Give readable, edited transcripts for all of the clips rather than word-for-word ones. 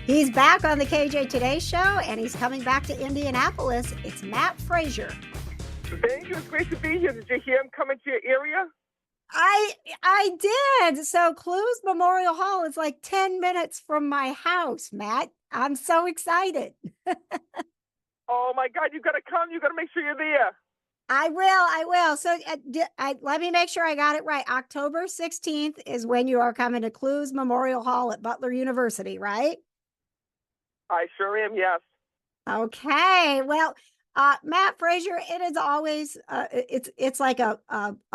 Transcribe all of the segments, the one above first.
He's back on the KJ Today Show, and he's coming back to Indianapolis. It's Matt Fraser. Thank you. It's great to be here. Did you hear him coming to your area? I did. So Clowes Memorial Hall is like 10 minutes from my house, Matt. I'm so excited. Oh, my God. You got to come. You got to make sure you're there. I will. So let me make sure I got it right. October 16th is when you are coming to Clowes Memorial Hall at Butler University, right? I sure am, yes. Okay. Well, Matt Fraser, it is always it's like a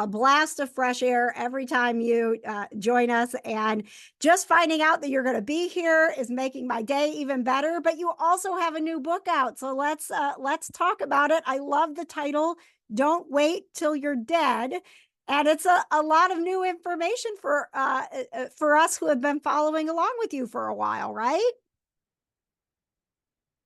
blast of fresh air every time you join us, and just finding out that you're going to be here is making my day even better. But you also have a new book out, so let's talk about it. I love the title, "Don't Wait Till You're Dead," and it's a lot of new information for us who have been following along with you for a while, right?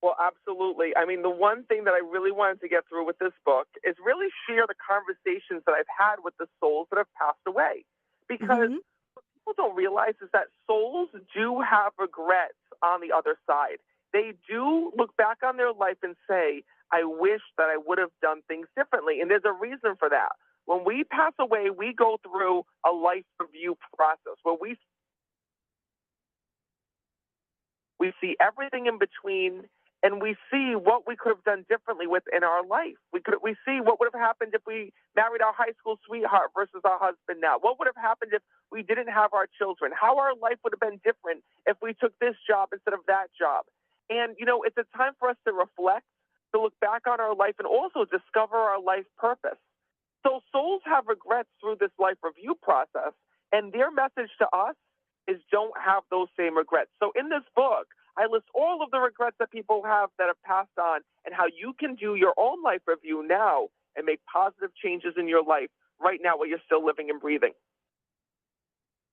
Well, absolutely. I mean, the one thing that I really wanted to get through with this book is really share the conversations that I've had with the souls that have passed away. Because what people don't realize is that souls do have regrets on the other side. They do look back on their life and say, I wish that I would have done things differently. And there's a reason for that. When we pass away, we go through a life review process where we see everything in between, and we see what we could have done differently within our life. We see what would have happened if we married our high school sweetheart versus our husband now. What would have happened if we didn't have our children? How our life would have been different if we took this job instead of that job. And, it's a time for us to reflect, to look back on our life, and also discover our life purpose. So souls have regrets through this life review process, and their message to us is don't have those same regrets. So in this book, I list all of the regrets that people have that have passed on, and how you can do your own life review now and make positive changes in your life right now while you're still living and breathing.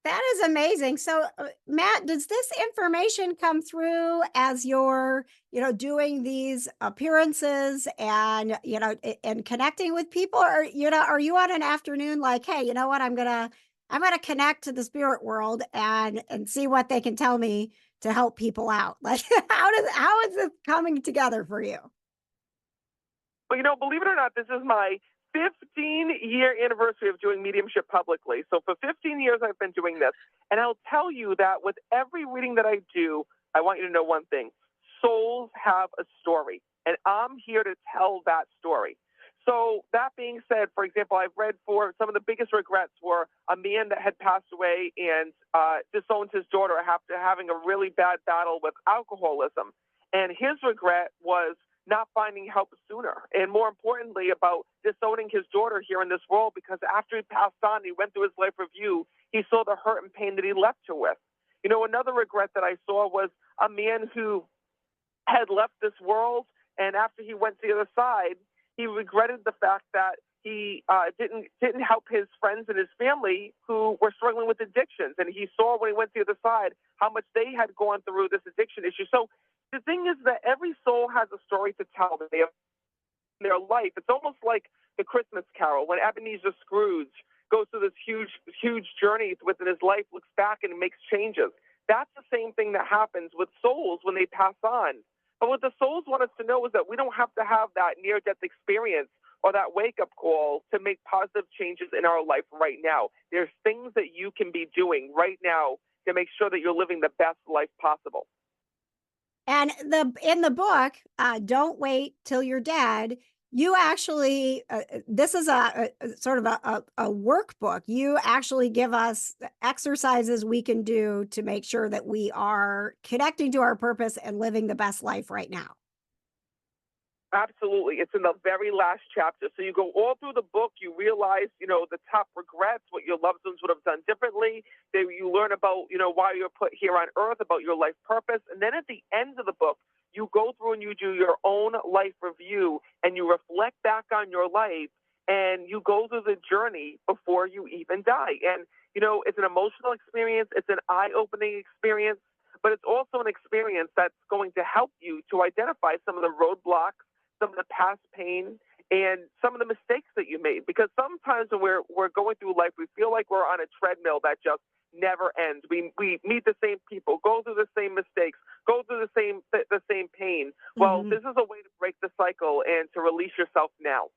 That is amazing. So, Matt, does this information come through as you're, doing these appearances and, and connecting with people, or, are you on an afternoon like, hey, you know what, I'm gonna connect to the spirit world and see what they can tell me to help people out? Like, how is this coming together for you? Well, believe it or not, this is my 15-year anniversary of doing mediumship publicly. So for 15 years, I've been doing this. And I'll tell you that with every reading that I do, I want you to know one thing. Souls have a story, and I'm here to tell that story. So that being said, for example, I've read for some of the biggest regrets were a man that had passed away and disowned his daughter after having a really bad battle with alcoholism. And his regret was not finding help sooner, and more importantly, about disowning his daughter here in this world, because after he passed on, he went through his life review, he saw the hurt and pain that he left her with. Another regret that I saw was a man who had left this world, and after he went to the other side, he regretted the fact that he didn't help his friends and his family who were struggling with addictions. And he saw when he went to the other side how much they had gone through this addiction issue. So the thing is that every soul has a story to tell that they have in their life. It's almost like the Christmas Carol when Ebenezer Scrooge goes through this huge journey within his life, looks back and makes changes. That's the same thing that happens with souls when they pass on. But what the souls want us to know is that we don't have to have that near-death experience or that wake-up call to make positive changes in our life right now. There's things that you can be doing right now to make sure that you're living the best life possible. And in the book, Don't Wait Till You're Dead, you actually, this is a sort of a workbook. You actually give us exercises we can do to make sure that we are connecting to our purpose and living the best life right now. Absolutely. It's in the very last chapter. So you go all through the book, you realize, the top regrets, what your loved ones would have done differently. Then you learn about, why you're put here on earth, about your life purpose. And then at the end of the book, you go through and you do your own life review, and you reflect back on your life, and you go through the journey before you even die. And, it's an emotional experience. It's an eye-opening experience, but it's also an experience that's going to help you to identify some of the roadblocks, some of the past pain, and some of the mistakes that you made. Because sometimes when we're going through life, we feel like we're on a treadmill that just never ends. We meet the same people, go through the same mistakes, go through the Well, this is a way to break the cycle and to release yourself now.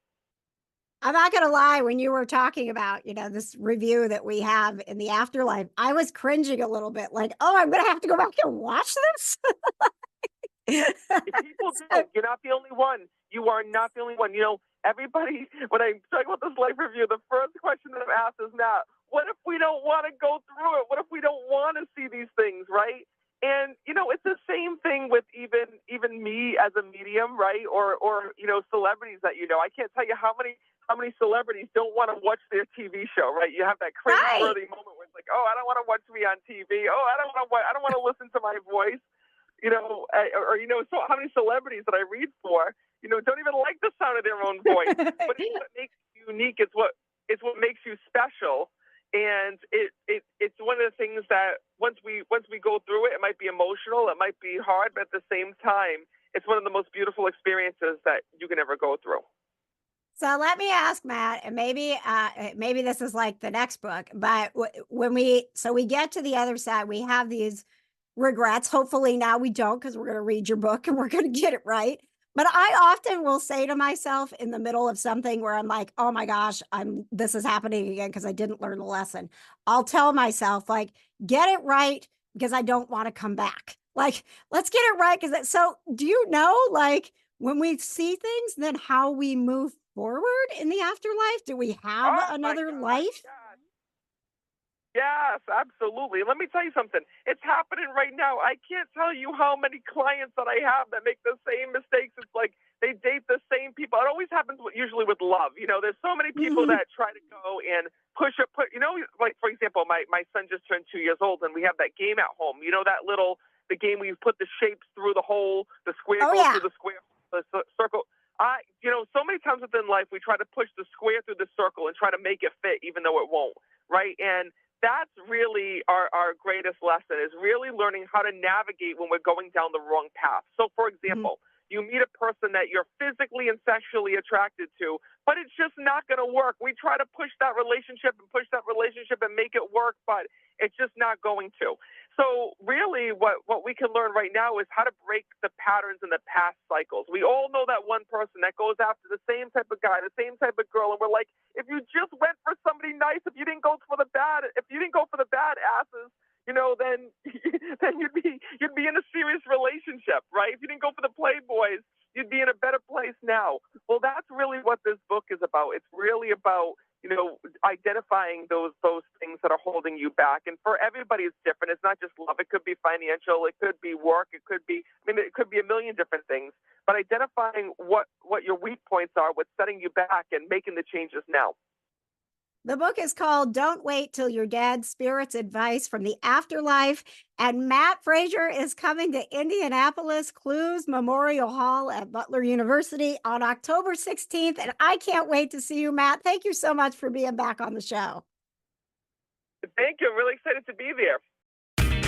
I'm not going to lie. When you were talking about, this review that we have in the afterlife, I was cringing a little bit like, oh, I'm going to have to go back and watch this. People do. You're not the only one. You are not the only one. Everybody, when I talk about this life review, the first question that I'm asked is not, what if we don't want to go through it? What if we don't want to see these things, right? And, it's the same thing with even me as a medium, right? Or celebrities that I can't tell you how many celebrities don't want to watch their TV show, right? You have that cringe-worthy moment where it's like, oh, I don't want to watch me on TV. Oh, I don't want to listen to my voice. So how many celebrities that I read for, don't even like the sound of their own voice. But it's what makes you unique. It's what makes you special. And it's one of the things that once we go through it, it might be emotional, it might be hard, but at the same time, it's one of the most beautiful experiences that you can ever go through. So let me ask Matt, and maybe this is like the next book, but when we get to the other side, we have these regrets. Hopefully now we don't, because we're going to read your book and we're going to get it right. But I often will say to myself in the middle of something where I'm like, oh my gosh, this is happening again because I didn't learn the lesson. I'll tell myself, like, get it right because I don't want to come back. Like, let's get it right. So do you know, like, when we see things, then how we move forward in the afterlife? Do we have another life? Yes, absolutely. Let me tell you something. It's happening right now. I can't tell you how many clients that I have that make the same mistakes. It's like they date the same people. It always happens usually with love. There's so many people that try to go and like, for example, my son just turned 2 years old and we have that game at home. The game where you put the shapes through the hole, the square goes through the square, the circle. So many times within life, we try to push the square through the circle and try to make it fit, even though it won't, right? And that's really our greatest lesson, is really learning how to navigate when we're going down the wrong path. So, for example, you meet a person that you're physically and sexually attracted to, but it's just not going to work. We try to push that relationship and make it work, but it's just not going to. So really what we can learn right now is how to break the patterns in the past cycles. We all know that one person that goes after the same type of guy, the same type of girl, and we're like, if you just went for somebody nice, if you didn't go for the bad asses, then you'd be in a serious relationship, right? If you didn't go for the playboys, you'd be in a better place now. Well, that's really what this book is about. It's really about identifying those things that are holding you back. And for everybody, it's different. It's not just love. It could be financial. It could be work. It could be a million different things. But identifying what your weak points are, what's setting you back, and making the changes now. The book is called Don't Wait Till You're Dead, Spirit's Advice from the Afterlife. And Matt Fraser is coming to Indianapolis, Clowes Memorial Hall at Butler University on October 16th. And I can't wait to see you, Matt. Thank you so much for being back on the show. Thank you. I'm really excited to be there.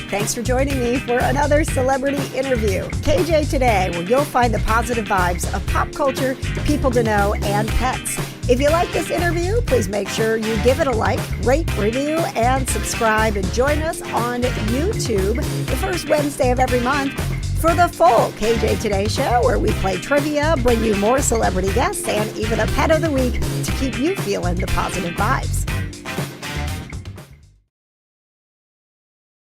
Thanks for joining me for another celebrity interview. KJ Today, where you'll find the positive vibes of pop culture, people to know, and pets. If you like this interview, please make sure you give it a like, rate, review, and subscribe. And join us on YouTube the first Wednesday of every month for the full KJ Today show, where we play trivia, bring you more celebrity guests, and even a pet of the week to keep you feeling the positive vibes.